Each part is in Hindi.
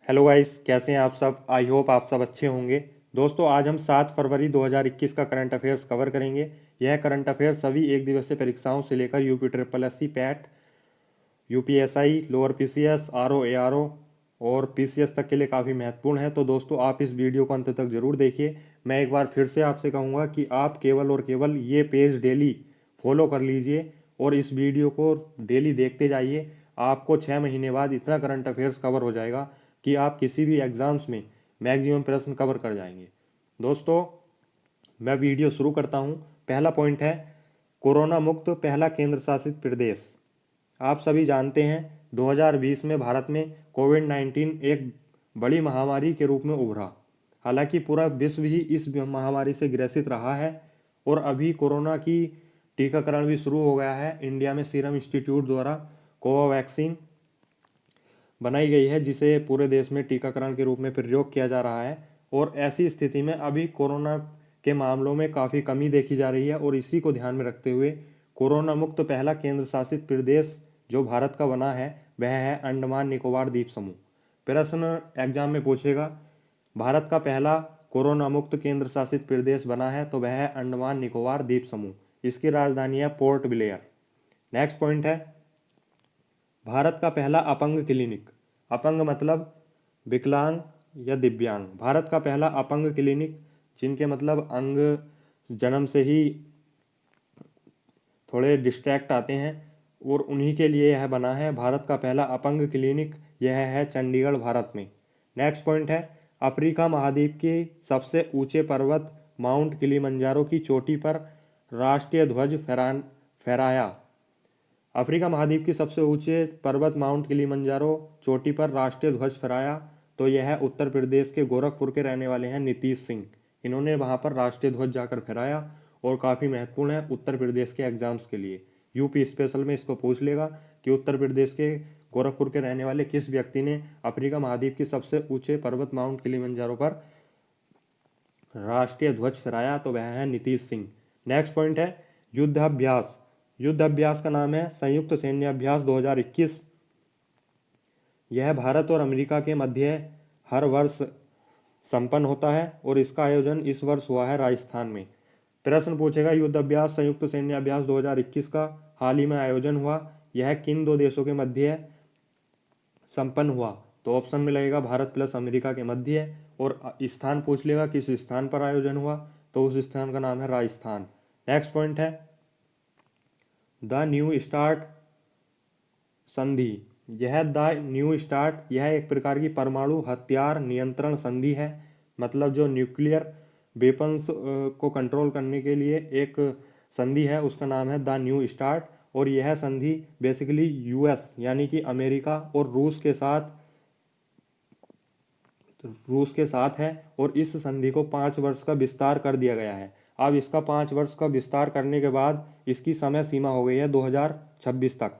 हेलो गाइस, कैसे हैं आप सब। आई होप आप सब अच्छे होंगे। दोस्तों, आज हम 7 फरवरी 2021 का करंट अफेयर्स कवर करेंगे। यह करंट अफेयर्स सभी एक दिवसीय परीक्षाओं से लेकर UP triple S C PET, UPSI, lower PCS, RO ARO और पीसीएस तक के लिए काफ़ी महत्वपूर्ण है। तो दोस्तों, आप इस वीडियो को अंत तक जरूर देखिए। मैं एक बार फिर से आपसे कहूँगा कि आप केवल और केवल ये पेज डेली फॉलो कर लीजिए और इस वीडियो को डेली देखते जाइए। आपको 6 महीने बाद इतना करंट अफेयर्स कवर हो जाएगा कि आप किसी भी एग्ज़ाम्स में मैक्सिमम प्रश्न कवर कर जाएंगे। दोस्तों, मैं वीडियो शुरू करता हूँ। पहला पॉइंट है कोरोना मुक्त पहला केंद्र शासित प्रदेश। आप सभी जानते हैं 2020 में भारत में कोविड-19 एक बड़ी महामारी के रूप में उभरा। हालांकि पूरा विश्व ही इस महामारी से ग्रसित रहा है और अभी कोरोना की टीकाकरण भी शुरू हो गया है। इंडिया में सीरम इंस्टीट्यूट द्वारा कोवावैक्सीन बनाई गई है, जिसे पूरे देश में टीकाकरण के रूप में प्रयोग किया जा रहा है। और ऐसी स्थिति में अभी कोरोना के मामलों में काफ़ी कमी देखी जा रही है और इसी को ध्यान में रखते हुए कोरोना मुक्त पहला केंद्र शासित प्रदेश जो भारत का बना है वह है अंडमान निकोबार द्वीप समूह। प्रश्न एग्जाम में पूछेगा भारत का पहला कोरोना मुक्त केंद्र शासित प्रदेश बना है तो वह है अंडमान निकोबार द्वीप समूह। इसकी राजधानी है पोर्ट ब्लेयर। नेक्स्ट पॉइंट है भारत का पहला अपंग क्लिनिक। अपंग मतलब विकलांग या दिव्यांग। भारत का पहला अपंग क्लिनिक, जिनके मतलब अंग जन्म से ही थोड़े डिस्ट्रैक्ट आते हैं और उन्हीं के लिए यह बना है। भारत का पहला अपंग क्लिनिक यह है चंडीगढ़, भारत में। नेक्स्ट पॉइंट है अफ्रीका महाद्वीप के सबसे ऊंचे पर्वत माउंट किलिमंजारो की चोटी पर राष्ट्रीय ध्वज फहराया। अफ्रीका महाद्वीप की सबसे ऊंचे पर्वत माउंट किलिमंजारो चोटी पर राष्ट्रीय ध्वज फहराया तो यह उत्तर प्रदेश के गोरखपुर के रहने वाले हैं नीतीश सिंह। इन्होंने वहां पर राष्ट्रीय ध्वज जाकर फहराया और काफ़ी महत्वपूर्ण है उत्तर प्रदेश के एग्जाम्स के लिए। यूपी स्पेशल में इसको पूछ लेगा कि उत्तर प्रदेश के गोरखपुर के रहने वाले किस व्यक्ति ने अफ्रीका महाद्वीप की सबसे ऊंचे पर्वत माउंट किलिमंजारो पर राष्ट्रीय ध्वज फहराया, तो वह है नीतीश सिंह। नेक्स्ट पॉइंट है युद्धाभ्यास। युद्धाभ्यास का नाम है संयुक्त सैन्य अभ्यास 2021। यह भारत और अमेरिका के मध्य हर वर्ष संपन्न होता है और इसका आयोजन इस वर्ष हुआ है राजस्थान में। प्रश्न पूछेगा युद्ध अभ्यास संयुक्त सैन्य अभ्यास 2021 का हाल ही में आयोजन हुआ, यह किन दो देशों के मध्य संपन्न हुआ। तो ऑप्शन में लगेगा भारत प्लस अमेरिका के मध्य। और स्थान पूछ लेगा किस स्थान पर आयोजन हुआ, तो उस स्थान का नाम है राजस्थान। नेक्स्ट पॉइंट है द न्यू स्टार्ट संधि। यह द न्यू स्टार्ट यह एक प्रकार की परमाणु हथियार नियंत्रण संधि है। मतलब जो न्यूक्लियर वेपन्स को कंट्रोल करने के लिए एक संधि है, उसका नाम है द न्यू स्टार्ट। और यह संधि बेसिकली यूएस यानी कि अमेरिका और रूस के साथ है और इस संधि को 5 वर्ष का विस्तार कर दिया गया है। अब इसका 5 वर्ष का विस्तार करने के बाद इसकी समय सीमा हो गई है 2026 तक।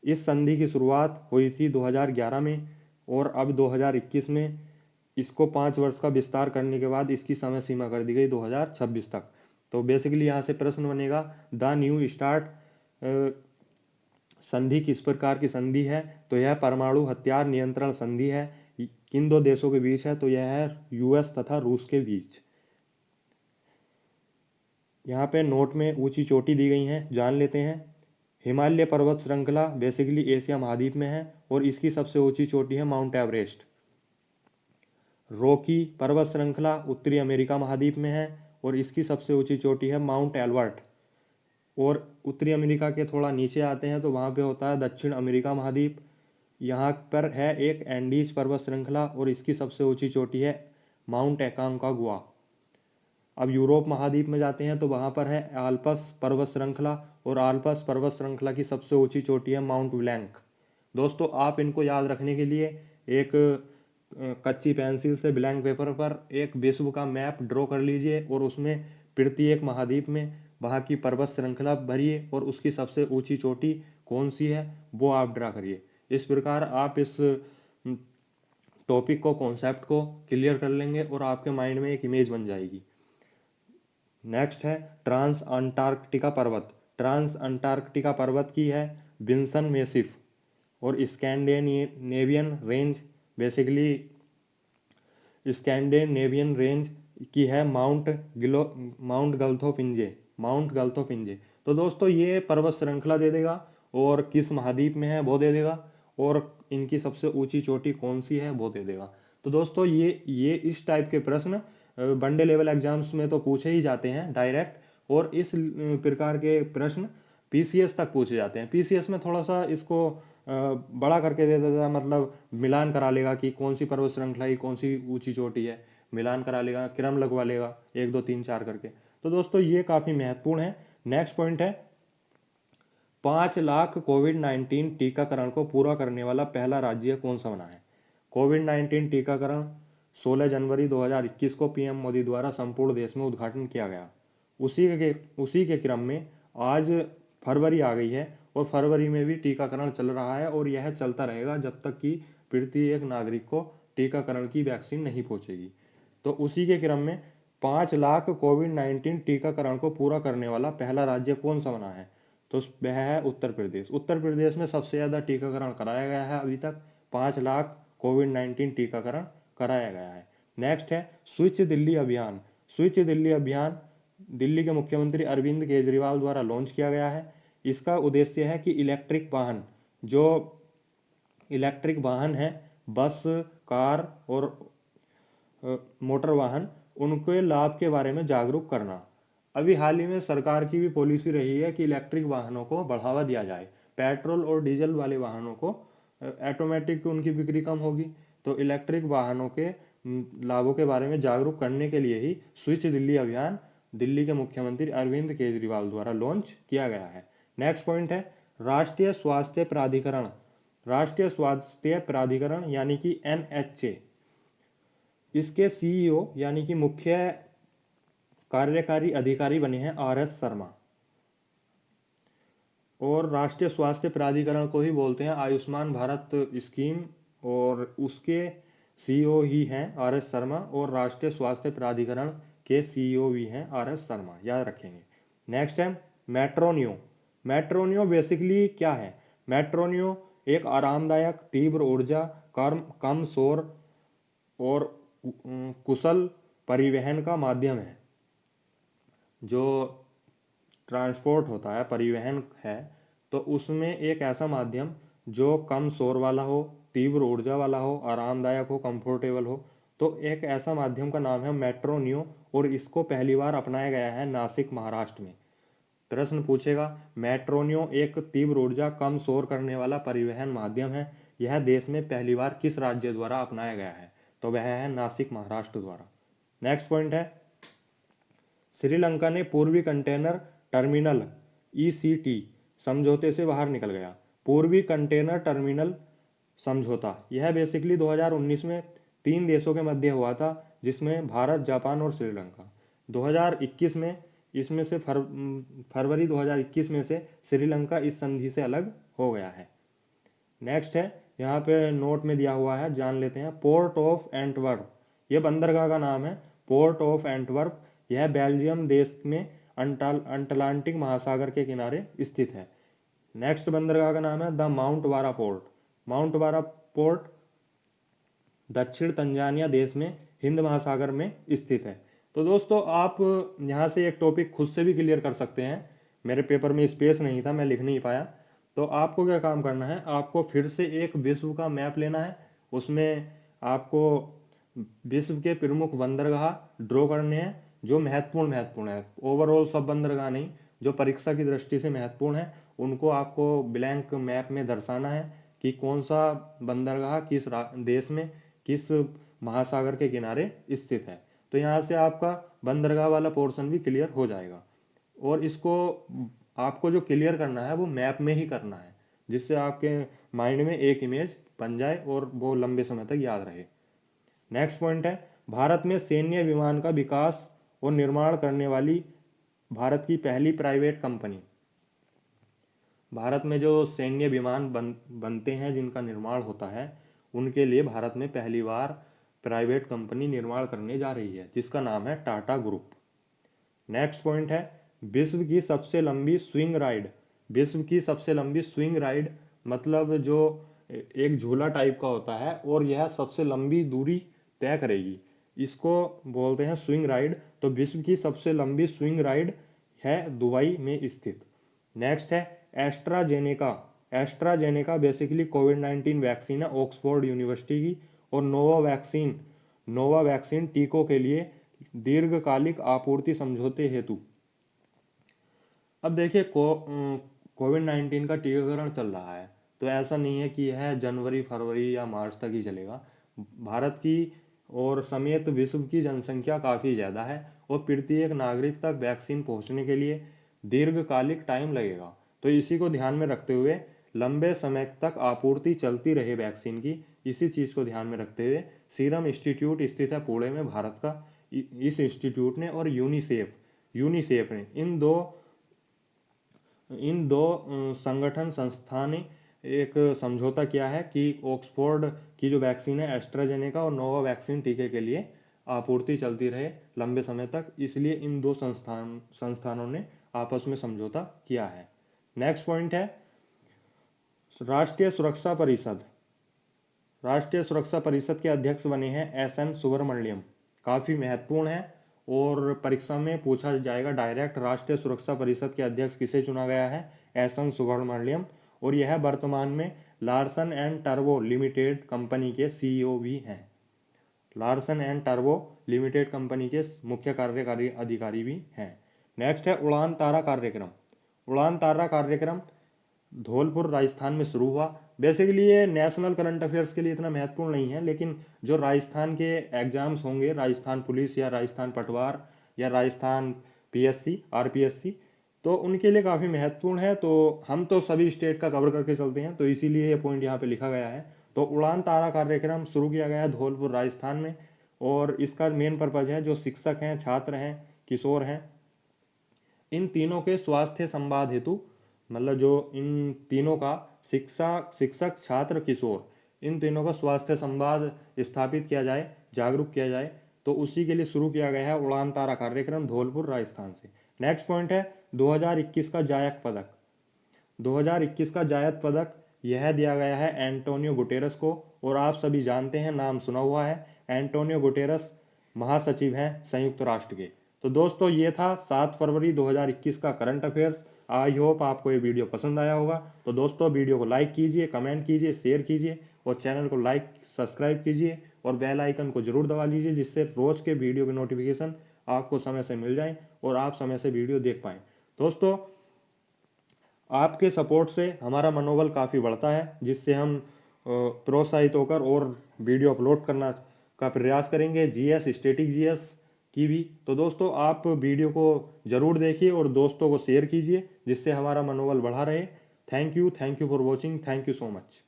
इस संधि की शुरुआत हुई थी 2011 में और अब 2021 में इसको 5 वर्ष का विस्तार करने के बाद इसकी समय सीमा कर दी गई 2026 तक। तो बेसिकली यहाँ से प्रश्न बनेगा द न्यू स्टार्ट संधि किस प्रकार की संधि है, तो यह परमाणु हथियार नियंत्रण संधि है। किन दो देशों के बीच है, तो यह है यूएस तथा रूस के बीच। यहाँ पे नोट में ऊंची चोटी दी गई हैं, जान लेते हैं। हिमालय पर्वत श्रृंखला बेसिकली एशिया महाद्वीप में है और इसकी सबसे ऊंची चोटी है माउंट एवरेस्ट। रॉकी पर्वत श्रृंखला उत्तरी अमेरिका महाद्वीप में है और इसकी सबसे ऊंची चोटी है माउंट एल्बर्ट। और उत्तरी अमेरिका के थोड़ा नीचे आते हैं तो वहाँ पे होता है दक्षिण अमेरिका महाद्वीप। यहाँ पर है एक एंडीज पर्वत श्रृंखला और इसकी सबसे ऊंची चोटी है माउंट एकांकागुआ। अब यूरोप महाद्वीप में जाते हैं तो वहाँ पर है आल्प्स पर्वत श्रृंखला और आल्प्स पर्वत श्रृंखला की सबसे ऊंची चोटी है माउंट ब्लैंक। दोस्तों, आप इनको याद रखने के लिए एक कच्ची पेंसिल से ब्लैंक पेपर पर एक विश्व का मैप ड्रॉ कर लीजिए और उसमें प्रत्येक महाद्वीप में वहाँ की पर्वत श्रृंखला भरिए और उसकी सबसे ऊंची चोटी कौन सी है वो आप ड्रा करिए। इस प्रकार आप इस टॉपिक को, कॉन्सेप्ट को क्लियर कर लेंगे और आपके माइंड में एक इमेज बन जाएगी। नेक्स्ट है ट्रांस अंटार्कटिका पर्वत। ट्रांस अंटार्कटिका पर्वत की है विंसन मेसिफ और Scandinavian range basically Scandinavian range की है माउंट गल्थोपिंजे। तो दोस्तों ये पर्वत श्रृंखला दे देगा, और किस महाद्वीप में है वो दे देगा, और इनकी सबसे ऊंची चोटी कौन सी है वो दे देगा। तो दोस्तों ये इस टाइप के प्रश्न वनडे लेवल एग्जाम्स में तो पूछे ही जाते हैं डायरेक्ट, और इस प्रकार के प्रश्न पीसीएस तक पूछे जाते हैं। पीसीएस में थोड़ा सा इसको बड़ा करके दे देता है, मतलब मिलान करा लेगा कि कौन सी पर्वत श्रृंखला की कौन सी ऊंची चोटी है, मिलान करा लेगा, क्रम लगवा लेगा 1 2 3 4 करके। तो दोस्तों ये काफ़ी महत्वपूर्ण है। नेक्स्ट पॉइंट है 5 लाख कोविड-19 टीकाकरण को पूरा करने वाला पहला राज्य कौन सा बना है। कोविड-19 टीकाकरण 16 जनवरी 2021 को पीएम मोदी द्वारा संपूर्ण देश में उद्घाटन किया गया। उसी के क्रम में आज फरवरी आ गई है, और फरवरी में भी टीकाकरण चल रहा है, और यह चलता रहेगा जब तक कि प्रत्येक नागरिक को टीकाकरण की वैक्सीन नहीं पहुंचेगी। तो उसी के क्रम में 5 लाख कोविड-19 टीकाकरण को पूरा करने वाला पहला राज्य कौन सा बना है, तो वह है उत्तर प्रदेश। उत्तर प्रदेश में सबसे ज़्यादा टीकाकरण कराया गया है, अभी तक 5 लाख कोविड-19 टीकाकरण कराया गया है। नेक्स्ट है स्विच दिल्ली अभियान। स्विच दिल्ली अभियान दिल्ली के मुख्यमंत्री अरविंद केजरीवाल द्वारा लॉन्च किया गया है। इसका उद्देश्य है कि इलेक्ट्रिक वाहन है, बस, कार और मोटर वाहन, उनके लाभ के बारे में जागरूक करना। अभी हाल ही में सरकार की भी पॉलिसी रही है कि इलेक्ट्रिक वाहनों को बढ़ावा दिया जाए। पेट्रोल और डीजल वाले वाहनों को ऑटोमेटिक उनकी बिक्री कम होगी, तो इलेक्ट्रिक वाहनों के लाभों के बारे में जागरूक करने के लिए ही स्विच दिल्ली अभियान दिल्ली के मुख्यमंत्री अरविंद केजरीवाल द्वारा लॉन्च किया गया है। नेक्स्ट पॉइंट है राष्ट्रीय स्वास्थ्य प्राधिकरण। राष्ट्रीय स्वास्थ्य प्राधिकरण यानी कि एनएचए, इसके सीईओ यानी कि मुख्य कार्यकारी अधिकारी बने हैं आरएस शर्मा। और राष्ट्रीय स्वास्थ्य प्राधिकरण को ही बोलते हैं आयुष्मान भारत स्कीम, और उसके सीईओ ही हैं आरएस शर्मा, और राष्ट्रीय स्वास्थ्य प्राधिकरण के सीईओ भी हैं आरएस शर्मा, याद रखेंगे। नेक्स्ट है मेट्रोनियो। मेट्रोनियो बेसिकली क्या है। मेट्रोनियो एक आरामदायक, तीव्र ऊर्जा, कम शोर और कुशल परिवहन का माध्यम है। जो ट्रांसपोर्ट होता है, परिवहन है, तो उसमें एक ऐसा माध्यम जो कम शोर वाला हो, तीव्र ऊर्जा वाला हो, आरामदायक हो, कंफर्टेबल हो, तो एक ऐसा माध्यम का नाम है मेट्रोनियो, और इसको पहली बार अपनाया गया है नासिक, महाराष्ट्र में। प्रश्न पूछेगा मेट्रोनियो एक तीव्र ऊर्जा, कम शोर करने वाला परिवहन माध्यम है, यह देश में पहली बार किस राज्य द्वारा अपनाया गया है, तो वह है नासिक, महाराष्ट्र द्वारा। नेक्स्ट पॉइंट है श्रीलंका ने पूर्वी कंटेनर टर्मिनल ईसीटी समझौते से बाहर निकल गया। पूर्वी कंटेनर टर्मिनल समझौता यह बेसिकली 2019 में 3 देशों के मध्य हुआ था, जिसमें भारत, जापान और श्रीलंका। 2021 में इसमें से फरवरी 2021 में से श्रीलंका इस संधि से अलग हो गया है। नेक्स्ट है यहाँ पे नोट में दिया हुआ है, जान लेते हैं। पोर्ट ऑफ एंटवर्प, यह बंदरगाह का नाम है, पोर्ट ऑफ एंटवर्प। यह बेल्जियम देश में अटलांटिक महासागर के किनारे स्थित है। नेक्स्ट बंदरगाह का नाम है द माउंट वारा पोर्ट। माउंट वारा पोर्ट दक्षिण तंजानिया देश में हिंद महासागर में स्थित है। तो दोस्तों आप यहाँ से एक टॉपिक खुद से भी क्लियर कर सकते हैं, मेरे पेपर में स्पेस नहीं था, मैं लिख नहीं पाया। तो आपको क्या काम करना है, आपको फिर से एक विश्व का मैप लेना है, उसमें आपको विश्व के प्रमुख बंदरगाह ड्रॉ करने हैं जो महत्वपूर्ण है। ओवरऑल सब बंदरगाह नहीं, जो परीक्षा की दृष्टि से महत्वपूर्ण है उनको आपको ब्लैंक मैप में दर्शाना है कि कौन सा बंदरगाह किस देश में, किस महासागर के किनारे स्थित है। तो यहाँ से आपका बंदरगाह वाला पोर्शन भी क्लियर हो जाएगा। और इसको आपको जो क्लियर करना है वो मैप में ही करना है, जिससे आपके माइंड में एक इमेज बन जाए और वो लंबे समय तक याद रहे। नेक्स्ट पॉइंट है भारत में सैन्य विमान का विकास और निर्माण करने वाली भारत की पहली प्राइवेट कंपनी। भारत में जो सैन्य विमान बनते हैं, जिनका निर्माण होता है, उनके लिए भारत में पहली बार प्राइवेट कंपनी निर्माण करने जा रही है, जिसका नाम है टाटा ग्रुप। नेक्स्ट पॉइंट है विश्व की सबसे लंबी स्विंग राइड। विश्व की सबसे लंबी स्विंग राइड मतलब जो एक झूला टाइप का होता है और यह सबसे लंबी दूरी तय करेगी। इसको बोलते हैं स्विंग राइड। तो विश्व की सबसे लंबी स्विंग राइड है दुबई में स्थित। नेक्स्ट है एस्ट्राजेनेका। एस्ट्राजेनेका बेसिकली कोविड-19 वैक्सीन है ऑक्सफोर्ड यूनिवर्सिटी की। और नोवा वैक्सीन टीकों के लिए दीर्घकालिक आपूर्ति समझौते हेतु। अब देखिए कोविड-19 का टीकाकरण चल रहा है, तो ऐसा नहीं है कि यह जनवरी फरवरी या मार्च तक ही चलेगा। भारत की और समेत विश्व की जनसंख्या काफ़ी ज़्यादा है और प्रत्येक नागरिक तक वैक्सीन पहुंचने के लिए दीर्घकालिक टाइम लगेगा। तो इसी को ध्यान में रखते हुए लंबे समय तक आपूर्ति चलती रहे वैक्सीन की, इसी चीज़ को ध्यान में रखते हुए सीरम इंस्टीट्यूट स्थित है पुणे में भारत का, इस इंस्टीट्यूट ने और यूनिसेफ ने इन दो संगठन संस्था ने एक समझौता किया है कि ऑक्सफोर्ड की जो वैक्सीन है एस्ट्राजेनेका और नोवा वैक्सीन टीके के लिए आपूर्ति चलती रहे लंबे समय तक, इसलिए इन दो संस्थानों ने आपस में समझौता किया है। नेक्स्ट पॉइंट है राष्ट्रीय सुरक्षा परिषद। राष्ट्रीय सुरक्षा परिषद के अध्यक्ष बने हैं एस.एन. सुब्रमण्यम। काफ़ी महत्वपूर्ण है और परीक्षा में पूछा जाएगा डायरेक्ट। राष्ट्रीय सुरक्षा परिषद के अध्यक्ष किसे चुना गया है? एस.एन. सुब्रमण्यम। और यह वर्तमान में Larsen and turbo limited company के सीईओ भी हैं। Larsen and turbo limited company के मुख्य कार्यकारी अधिकारी भी हैं। नेक्स्ट है उड़ान तारा कार्यक्रम। उड़ान तारा कार्यक्रम धौलपुर राजस्थान में शुरू हुआ। बेसिकली ये नेशनल करंट अफेयर्स के लिए इतना महत्वपूर्ण नहीं है, लेकिन जो राजस्थान के एग्जाम्स होंगे, राजस्थान पुलिस या राजस्थान पटवार या राजस्थान पीएससी आरपीएससी, तो उनके लिए काफ़ी महत्वपूर्ण है। तो हम तो सभी स्टेट का कवर करके चलते हैं, तो इसीलिए ये पॉइंट यहाँ पे लिखा गया है। तो उड़ान तारा कार्यक्रम शुरू किया गया है धौलपुर राजस्थान में और इसका मेन पर्पज है जो शिक्षक हैं, छात्र हैं, किशोर हैं, इन तीनों के स्वास्थ्य संवाद हेतु, मतलब जो इन तीनों का शिक्षक छात्र किशोर, इन तीनों का स्वास्थ्य संवाद स्थापित किया जाए, जागरूक किया जाए, तो उसी के लिए शुरू किया गया है उड़ान तारा कार्यक्रम धौलपुर राजस्थान से। नेक्स्ट पॉइंट है 2021 का जायक पदक। 2021 का जायद पदक यह दिया गया है एंटोनियो गुटेरस को। और आप सभी जानते हैं, नाम सुना हुआ है, एंटोनियो गुटेरस महासचिव हैं संयुक्त राष्ट्र के। तो दोस्तों ये था 7 फरवरी 2021 का करंट अफेयर्स। आई होप आपको ये वीडियो पसंद आया होगा। तो दोस्तों वीडियो को लाइक कीजिए, कमेंट कीजिए, शेयर कीजिए और चैनल को सब्सक्राइब कीजिए और बेल आइकन को जरूर दबा लीजिए, जिससे रोज़ के वीडियो के नोटिफिकेशन आपको समय से मिल जाएं और आप समय से वीडियो देख पाएँ। दोस्तों आपके सपोर्ट से हमारा मनोबल काफ़ी बढ़ता है, जिससे हम प्रोत्साहित होकर और वीडियो अपलोड करना का प्रयास करेंगे, जीएस स्टैटिक जीएस की भी। तो दोस्तों आप वीडियो को ज़रूर देखिए और दोस्तों को शेयर कीजिए, जिससे हमारा मनोबल बढ़ा रहे। Thank you for watching. Thank you so much.